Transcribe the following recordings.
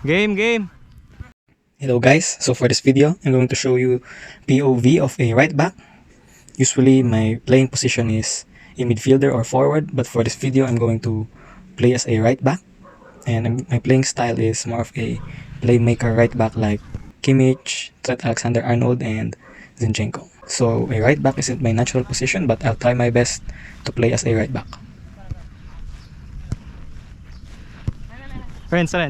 Game. Hello guys, so for this video, I'm going to show you POV of a right back. Usually my playing position is a midfielder or forward, but for this video I'm going to play as a right back. And my playing style is more of a playmaker right back like Kimmich, Trent Alexander-Arnold, and Zinchenko. So a right back isn't my natural position, but I'll try my best to play as a right back. Renz.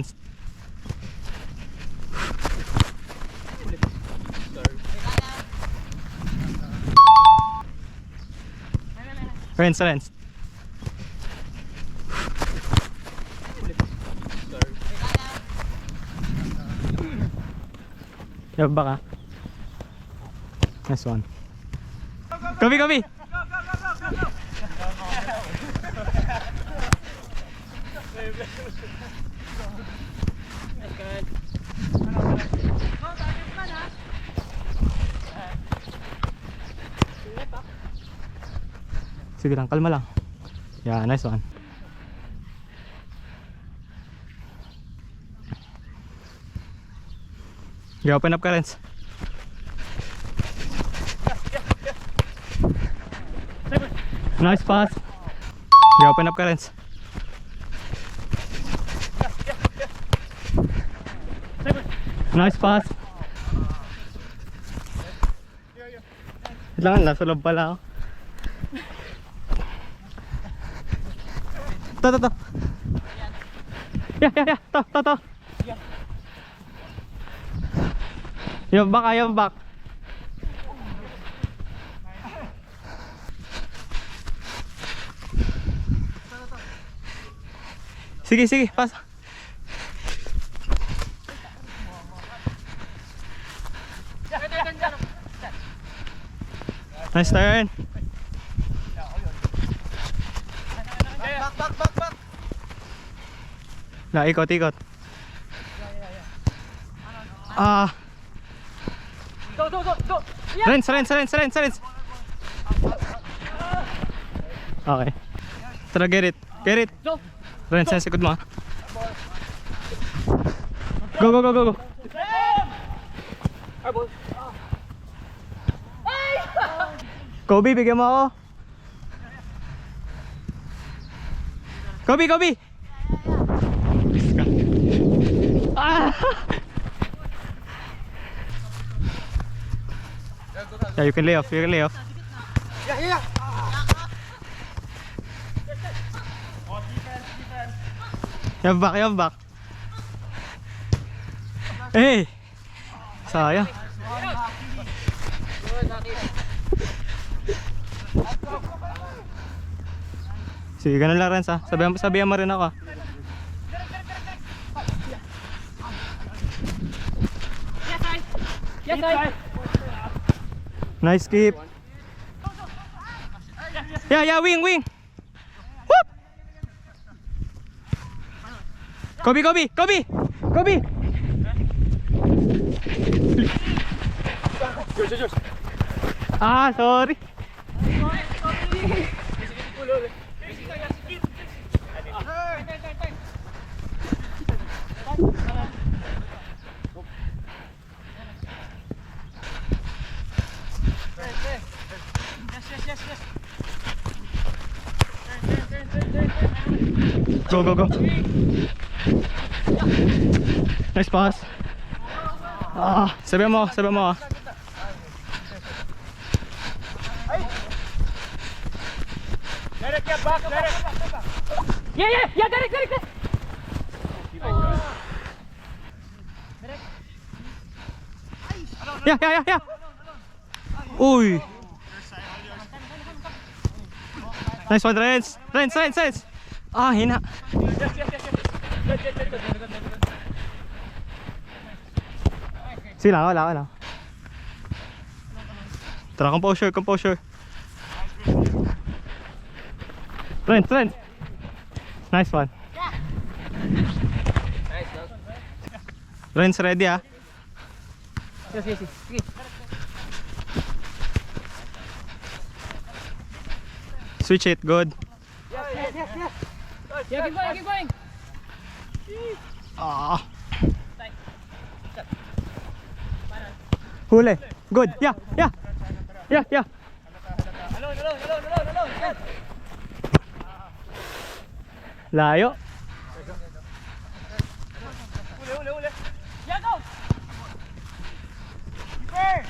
Yup, baka. Nice one. Kobe. Sige lang, kalma lang. Yeah, nice one. Okay, open up ka, Renz. Nice pass. Okay, open up ka, Renz. Nice pass. Kailangan nasa loob pala ako. To. Yeah. To. Yung back. Sige, pas. Nice turn. Back. Na, ikot. Go. Renz. Okay. Tara, get it. Renz, sa sikod mo. Go. Kobe, bigyan mo ako. Kobe. Yeah, you can lay off. Yeah. You have back. Hey! Sayang. Sige, ganun lang, Renz, ha. Sabihan mo rin ako. Yes, I. Nice keep. Yeah, wing. Whoop! Kobe. Yours. Sorry. Go. Nice pass. Sabi mo. Let it get back. Yeah, Derek. Yeah. Uy. Nice one, Renz. Hina. Sige lang, wala. Tara, composure. Renz. Nice one. Renz, ready, ah. Yes. Switch it, good. Yes. Yeah, keep going. Ah. Huli. Good. Yeah, yeah. Yeah, yeah. Layo. Yeah, go! Keeper!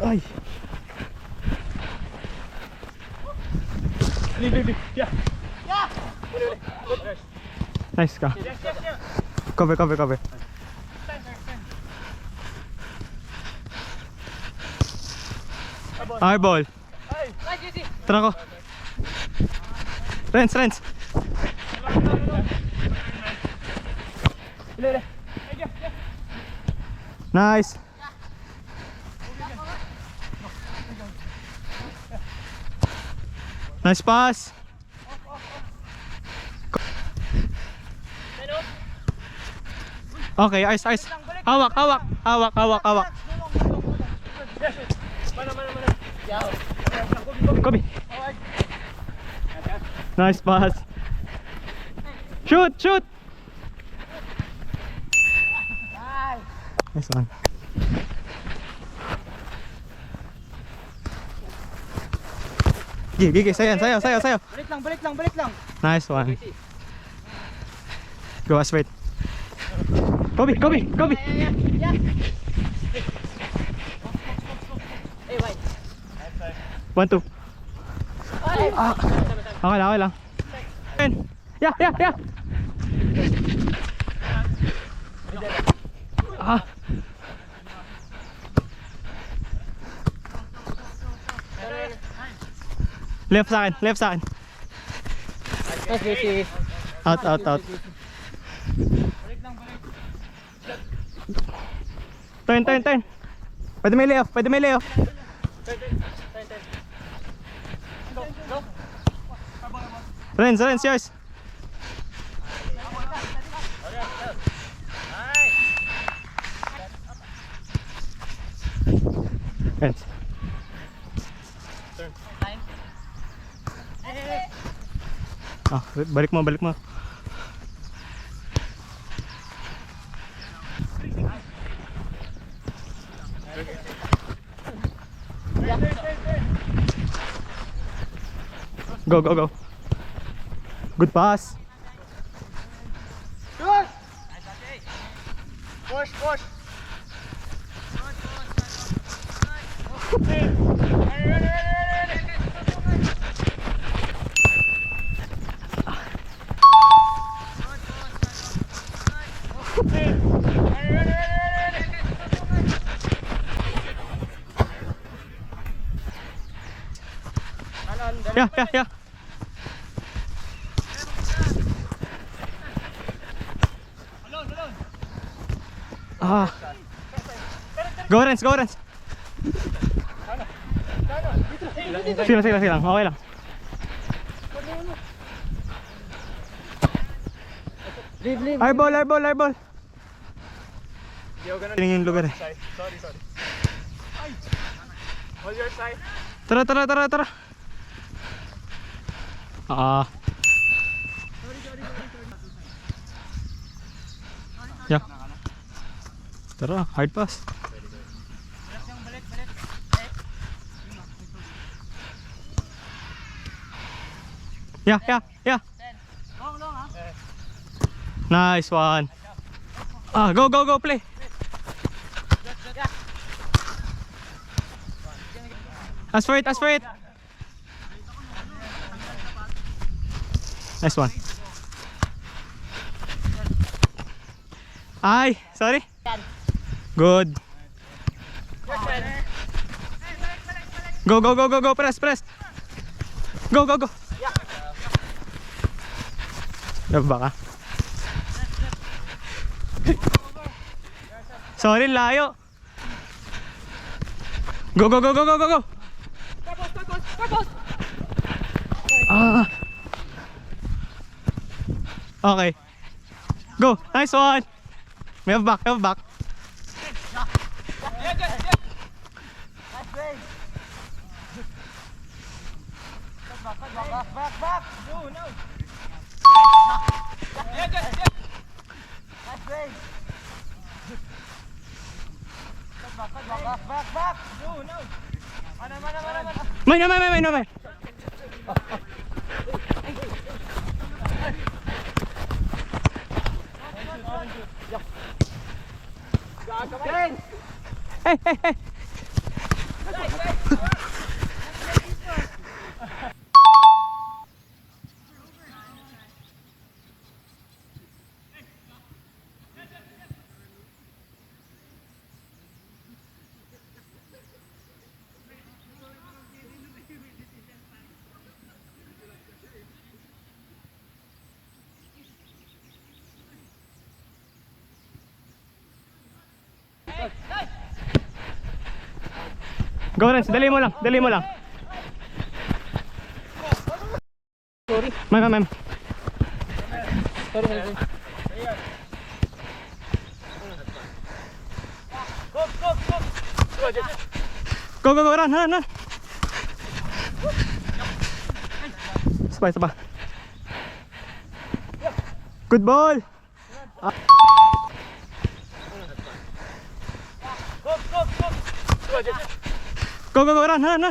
Ay. Yeah! Nice ka. Yes, yes, yes! Cover, cover, cover. Airball. Nice, easy! Tara ko. Renz, Renz. Nice. Nice pass. Okay, ice, ice. Hawak, hawak, hawak, hawak, hawak. Kobe. Nice pass. Shoot, shoot. Nice one. Gigi, sayo, sayo, sayo, sayo. Balik lang, balik lang, balik lang! Nice one. Go straight. Kobe, Kobe, Kobe. Yeah! Hey, wait! 1-2. Ah! Okay lang, okay lang. Yeah, yeah, yeah. Ah. Left sa akin, left sa akin. Nice, easy! Out, out, out. Turn, turn, turn. Pwede may layoff, pwede may layoff. Renz, Renz, yours. Renz. Ah, balik mo, balik mo. Go, go, go. Good pass. Shoot! Push, push! Yeah, yeah, yeah. Ah. Go Renz, go Renz. Sila, sila, sila. Okay lang. Airball, airball, airball. Tingin yung lugar eh. Sorry. Hold your side. Tara, tara, tara, tara. Ah. Yeah. Tara, hard pass. Yeah, yeah, yeah. Nice one. Ah, go, go, go, play. Ask for it, ask for it. Nice one. Ay, sorry. Good. Go, go, go, go, go, press, press. Go, go, go. Nababa ka? Sorry, layo. Go, go, go, go, go, go, go. Ah. Okay. Go. Nice one. We have back, we have back. Back. No. Yeah. Nice play. Back. No. Mana. May. Hey. Go Renz, dali mo lang. May. Go, run. Sabay. Good ball. Go, run.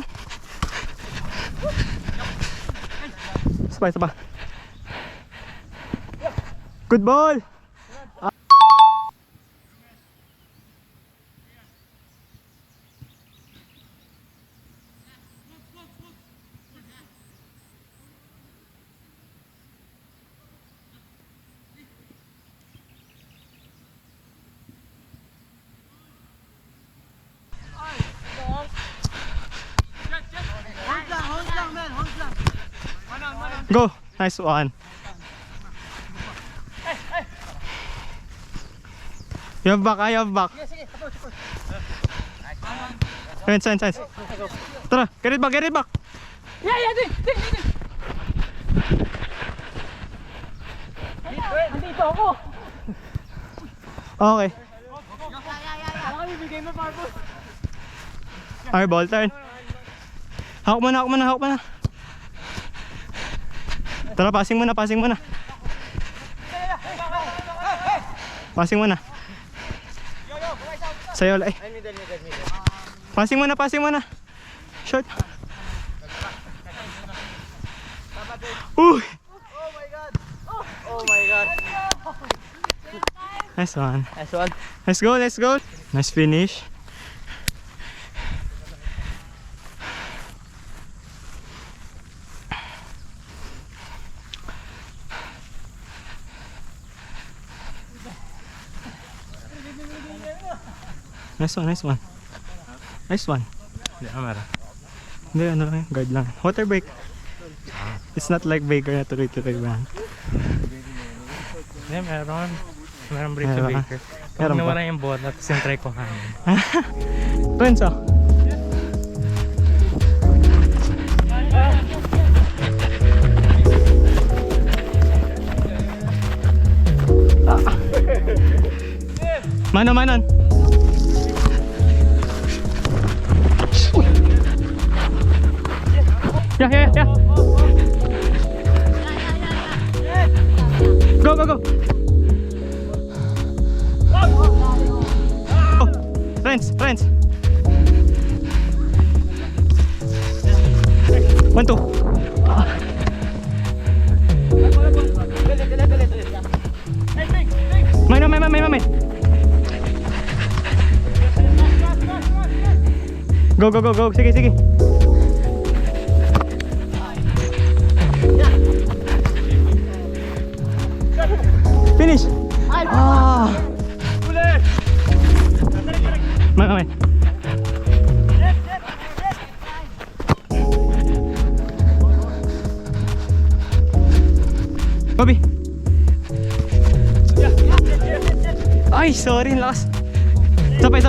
Sabay. Good ball. Go. Nice one. You have back. Renz. Tara, get it back. Yeah. Nandito ako. Okay. Bigay mo Marvel. Our ball turn. Hawak mo na. Tara, passing muna. Passing muna. Sa'yo, ay. Passing muna. Shot. Uy! Oh my god. Nice one. Nice one. Let's go. Nice finish. Nice one. Hindi, ano lang yun, guard lang. Water break. It's not like Baker na tuloy-tuloy ba? Yeah, meron break sa Meron ka? Baker. Meron Kapag pa? nawala yung bola, tapos yung try ko hangin. Renz, oh. Manon. Yeah. Go. Oh, Renz. 1, 2. May. Go. Sige. Finish. May. Bobby. Ay, sorry, lakas. Sabay.